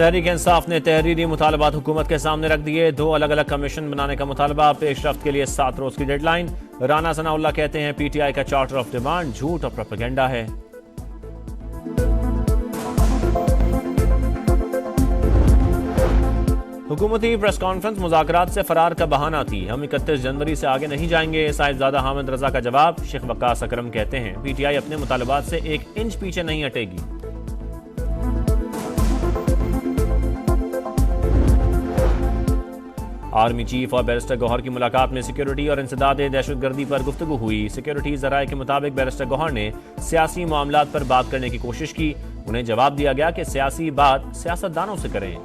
तहरीक इंसाफ ने तहरीरी मुतालबात हुकूमत के सामने रख दिए। 2 अलग अलग कमीशन बनाने का मुतालबा, पेशरफ्त के लिए 7 रोज की डेडलाइन। राना सनाउल्लाह कहते हैं पीटीआई का चार्टर ऑफ डिमांड झूठ और प्रोपेगेंडा है। हुकूमती प्रेस कॉन्फ्रेंस मुज़ाकरात से फरार का बहाना थी, हम 31 जनवरी से आगे नहीं जाएंगे। साहिबजादा हामिद रजा का जवाब। शेख वक्कास अकरम कहते हैं पीटीआई अपने मुतालबात से 1 इंच पीछे नहीं हटेगी। आर्मी चीफ और बैरिस्टर गौहर की मुलाकात में सिक्योरिटी और इंसदाद दहशतगर्दी पर गुफ्तगू हुई। सिक्योरिटी ज़राए के मुताबिक बैरिस्टर गौहर ने सियासी मामलात पर बात करने की कोशिश की। उन्हें जवाब दिया गया कि सियासी बात सियासतदानों से करें।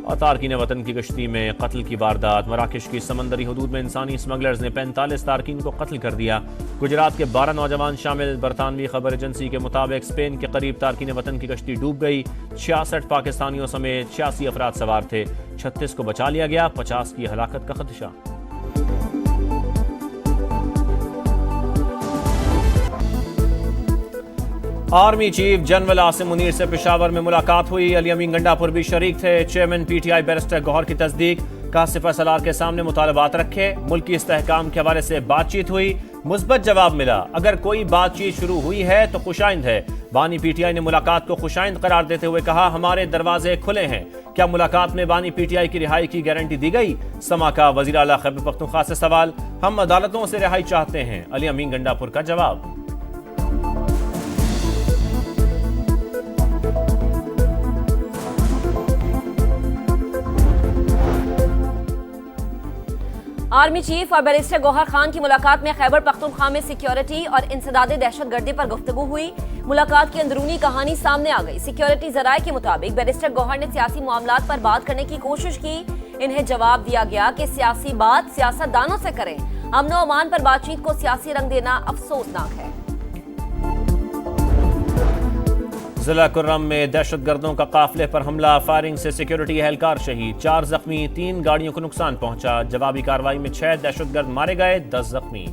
और तारकीन वतन की कश्ती में कत्ल की वारदात। मराकश की समंदरी हदूद में इंसानी स्मगलर्स ने 45 तारकीन को कत्ल कर दिया। गुजरात के 12 नौजवान शामिल। बरतानवी खबर एजेंसी के मुताबिक स्पेन के करीब तारकीन वतन की कश्ती डूब गई। 66 पाकिस्तानियों समेत 86 अफराद सवार थे। 36 को बचा लिया गया। 50 की हलाकत का खदशा। Army chief general Asim Munir से पेशावर में मुलाकात हुई। अली अमीन गंडापुर भी शरीक थे। चेयरमैन पीटीआई बैरिस्टर गौहर की तस्दीक। कहा सिपह सलार के सामने मुतालबात रखे। मुल्की इस्तेहकाम के हवाले से बातचीत हुई। मुस्बत जवाब मिला। अगर कोई बातचीत शुरू हुई है तो खुशाइंद है। बानी पीटीआई ने मुलाकात को खुशाइंद करार देते हुए कहा हमारे दरवाजे खुले हैं। क्या मुलाकात में बानी पीटीआई की रिहाई की गारंटी दी गई? समा का वजीर आला खैबर पख्तूनख्वा से सवाल। हम अदालतों से रिहाई चाहते हैं। अली अमीन गंडापुर का जवाब। आर्मी चीफ और बैरिस्टर गौहर खान की मुलाकात में खैबर पख्तूनख्वा में सिक्योरिटी और इंसदाद दहशतगर्दी पर गुफ्तगू हुई। मुलाकात की अंदरूनी कहानी सामने आ गई। सिक्योरिटी जराये के मुताबिक बैरिस्टर गौहर ने सियासी मामलात पर बात करने की कोशिश की। इन्हें जवाब दिया गया कि सियासी बात सियासतदानों से करें। अमन और अमान पर बातचीत को सियासी रंग देना अफसोसनाक है। जिला कुर्रम में दहशतगर्दों का काफिले पर हमला। फायरिंग से सिक्योरिटी एहलकार शहीद। 4 जख्मी। 3 गाड़ियों को नुकसान पहुंचा। जवाबी कार्रवाई में 6 दहशतगर्द मारे गए, 10 जख्मी।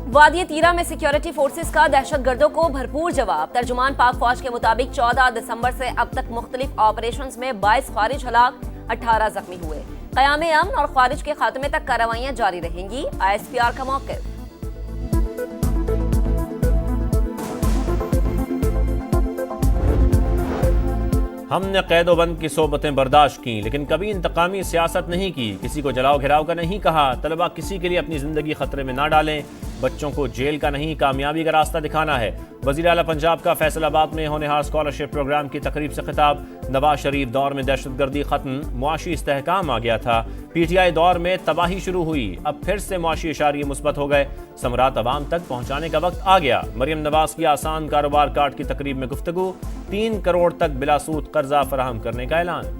वादी तीरा में सिक्योरिटी फोर्सेस का दहशतगर्दों को भरपूर जवाब। तर्जुमान पाक फौज के मुताबिक 14 दिसंबर से अब तक मुख्तलिफ ऑपरेशंस में 22 ख्वारिज हलाक, 18 जख्मी हुए। क़याम अमन और ख्वारिज के खात्मे तक कार्रवाइयां जारी रहेंगी। ISPR का मौक़िफ़। हमने कैदोबंद की सोबतें बर्दाश्त की लेकिन कभी इंतकामी सियासत नहीं की। किसी को जलाओ घिराव का नहीं कहा। तलबा किसी के लिए अपनी जिंदगी खतरे में ना डालें। बच्चों को जेल का नहीं कामयाबी का रास्ता दिखाना है। वज़ीर आला पंजाब का फैसलाबाद में होनहार स्कॉलरशिप प्रोग्राम की तकरीब से खिताब। नवाज शरीफ दौर में दहशतगर्दी खत्म, मुआशी इस्तेहकाम आ गया था। पीटीआई दौर में तबाही शुरू हुई, अब फिर से मुआशी इशारे मुस्बत हो गए। समरात अवाम तक पहुंचाने का वक्त आ गया। मरियम नवाज की आसान कारोबार कार्ड की तकरीब में गुफ्तगू। 3 करोड़ तक बिलासूद कर्जा फराहम करने का ऐलान।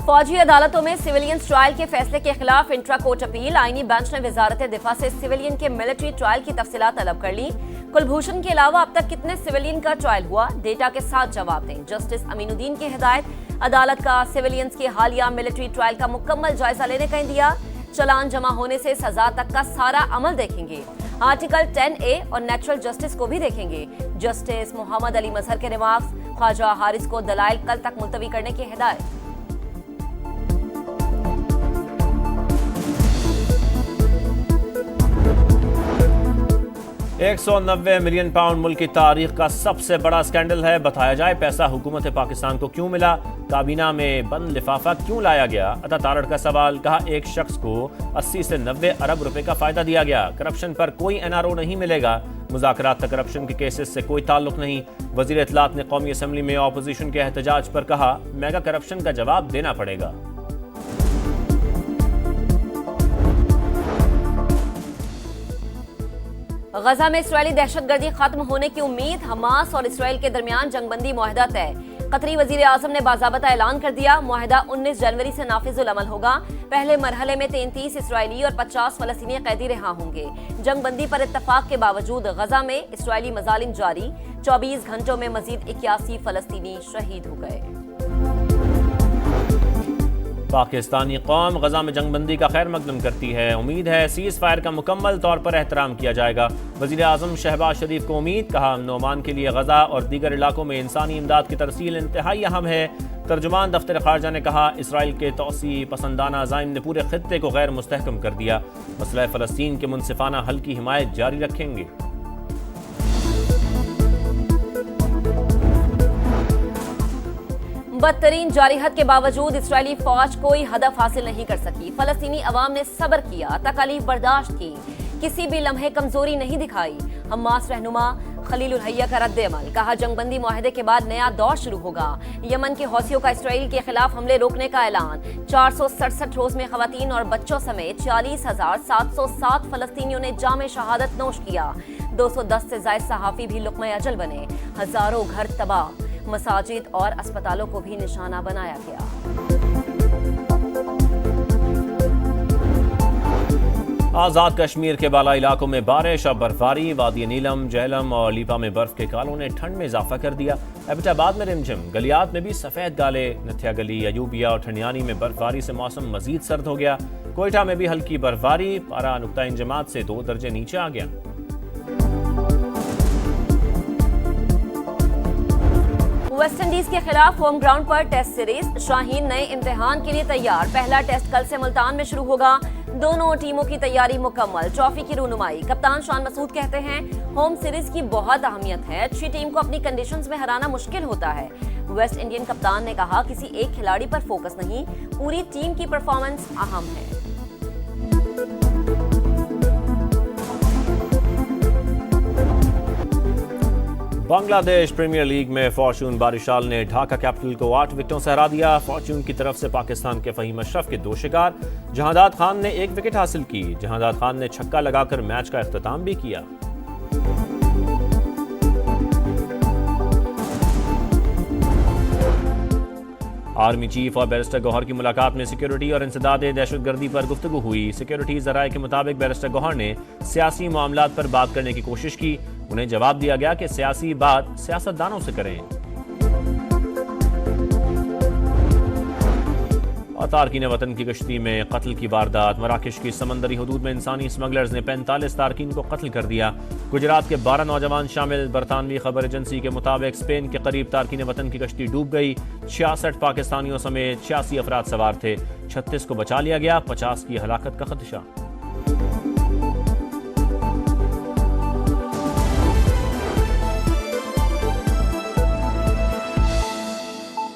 फौजी अदालतों में सिविलियन ट्रायल के फैसले के खिलाफ इंट्रा कोर्ट अपील। आईनी बेंच ने वजारत दिफा से सिविलियन के मिलिट्री ट्रायल की तफसीलात तलब कर ली। कुलभूषण के अलावा अब तक कितने सिविलियन का ट्रायल हुआ, डेटा के साथ जवाब दें। जस्टिस अमीनुद्दीन की हिदायत। अदालत का सिविलियंस के हालिया मिलिट्री ट्रायल का मुकम्मल जायजा लेने का इंदिया। चलान जमा होने से सजा तक का सारा अमल देखेंगे। आर्टिकल 10A और नेचुरल जस्टिस को भी देखेंगे। जस्टिस मोहम्मद अली मजहर के रिमार्क्स। ख्वाजा हारिस को दलाइल कल तक मुलतवी करने की हिदायत। 190 मिलियन पाउंड मुल्क की तारीख का सबसे बड़ा स्कैंडल है। बताया जाए पैसा हुकूमत पाकिस्तान को क्यों मिला, काबीना में बंद लिफाफा क्यों लाया गया। अता तारड़ का सवाल। कहा एक शख्स को 80 से 90 अरब रुपए का फायदा दिया गया। करप्शन पर कोई NRO नहीं मिलेगा। मुज़ाकरात तक करप्शन के केसेस से कोई ताल्लुक नहीं। वज़ीर इत्तलात ने कौमी असम्बली में ऑपोजिशन के एहतजाज पर कहा मेगा करप्शन का जवाब देना पड़ेगा। गजा में इस्राएली दहशतगर्दी खत्म होने की उम्मीद। हमास और इसराइल के दरमियान जंगबंदी मुआहदा तय। कतरी वजीर आजम ने बाज़ाबता ऐलान कर दिया मुआहदा 19 जनवरी से नाफिजुल अमल होगा। पहले मरहले में 33 इसराइली और 50 फलस्तीनी कैदी रिहा होंगे। जंगबंदी पर इत्तफाक के बावजूद गजा में इसराइली मजालिम जारी। 24 घंटों में मजीद 81 फलस्तीनी शहीद हो गए। पाकिस्तानी कौम गजा में जंगबंदी का खैर मकदम करती है। उम्मीद है सीज़ फायर का मुकम्मल तौर पर एहतराम किया जाएगा। वज़ीर आज़म शहबाज शरीफ को उम्मीद, कहा अमन व अमान के लिए गजा और दीगर इलाकों में इंसानी इमदाद की तरसील इंतहाई अहम है। तर्जुमान दफ्तर खारजा ने कहा इसराइल के तौसी पसंदाना अज़ाइम ने पूरे खित्ते को गैर मुस्तहकम कर दिया। मसला फ़लस्तीन के मुनसिफाना हल की हिमायत जारी रखेंगे। बदतरीन जारिहत के बावजूद इसराइली फौज कोई हदफ हासिल नहीं कर सकी। फलस्तीनी अवाम ने सब्र किया, तकलीफ बर्दाश्त की, किसी भी लम्हे कमजोरी नहीं दिखाई। हमास रहनुमा खलीलुल हैया का रद्द अमल, कहा जंगबंदी मुआहदे के बाद नया दौर शुरू होगा। यमन के हौसियों का इसराइल के खिलाफ हमले रोकने का ऐलान। 467 रोज में खवातीन और बच्चों समेत 40,707 फलस्तीनियों ने जामे शहादत नोश किया। 210 से जायद सहाफी भी लुक़्मा अजल बने। हजारों घर तबाह, मसाजिद और अस्पतालों को भी निशाना बनाया गया। आज़ाद कश्मीर के बाला इलाकों में बारिश और बर्फबारी। वादी नीलम, जहलम और लीपा में बर्फ के कालों ने ठंड में इजाफा कर दिया। एबटाबाद में रिमझिम, गलियात में भी सफ़ेद गाले। नथिया गली, अयूबिया और ठंडियानी में बर्फबारी से मौसम मजीद सर्द हो गया। कोयटा में भी हल्की बर्फबारी, पारा नुक्ता इंजमात से 2 दर्जे नीचे आ गया। वेस्ट इंडीज के खिलाफ होम ग्राउंड पर टेस्ट सीरीज। शाहीन नए इम्तिहान के लिए तैयार। पहला टेस्ट कल से मुल्तान में शुरू होगा। दोनों टीमों की तैयारी मुकम्मल। ट्रॉफी की रूनुमाई। कप्तान शान मसूद कहते हैं होम सीरीज की बहुत अहमियत है। अच्छी टीम को अपनी कंडीशंस में हराना मुश्किल होता है। वेस्ट इंडियन कप्तान ने कहा किसी एक खिलाड़ी पर फोकस नहीं, पूरी टीम की परफॉर्मेंस अहम है। बांग्लादेश प्रीमियर लीग में फॉर्चून बारिशाल ने ढाका कैपिटल को 8 विकेटों से हरा दिया। फॉर्चून की तरफ से पाकिस्तान के फहीम अशरफ के 2 शिकार। जहांदाद खान ने 1 विकेट हासिल की। जहांदाद खान ने छक्का लगाकर मैच का इख्तिताम भी किया। आर्मी चीफ और बैरिस्टर गौहर की मुलाकात में सिक्योरिटी और इंसदाद दहशतगर्दी पर गुफ्तगू हुई। सिक्योरिटी ज़राए के मुताबिक बैरिस्टर गौहर ने सियासी मामलात पर बात करने की कोशिश की। उन्हें जवाब दिया गया कि सियासी बात सियासतदानों से करें। और तारकीन वतन की कश्ती में कत्ल की वारदात। मराकश की समंदरी हदूद में इंसानी स्मगलर्स ने 45 तारकीन को कत्ल कर दिया। गुजरात के 12 नौजवान शामिल। बरतानवी खबर एजेंसी के मुताबिक स्पेन के करीब तारकीन वतन की कश्ती डूब गई। 66 पाकिस्तानियों समेत 86 अफराद सवार थे। 36 को बचा लिया गया। 50 की हलाकत का खदशा।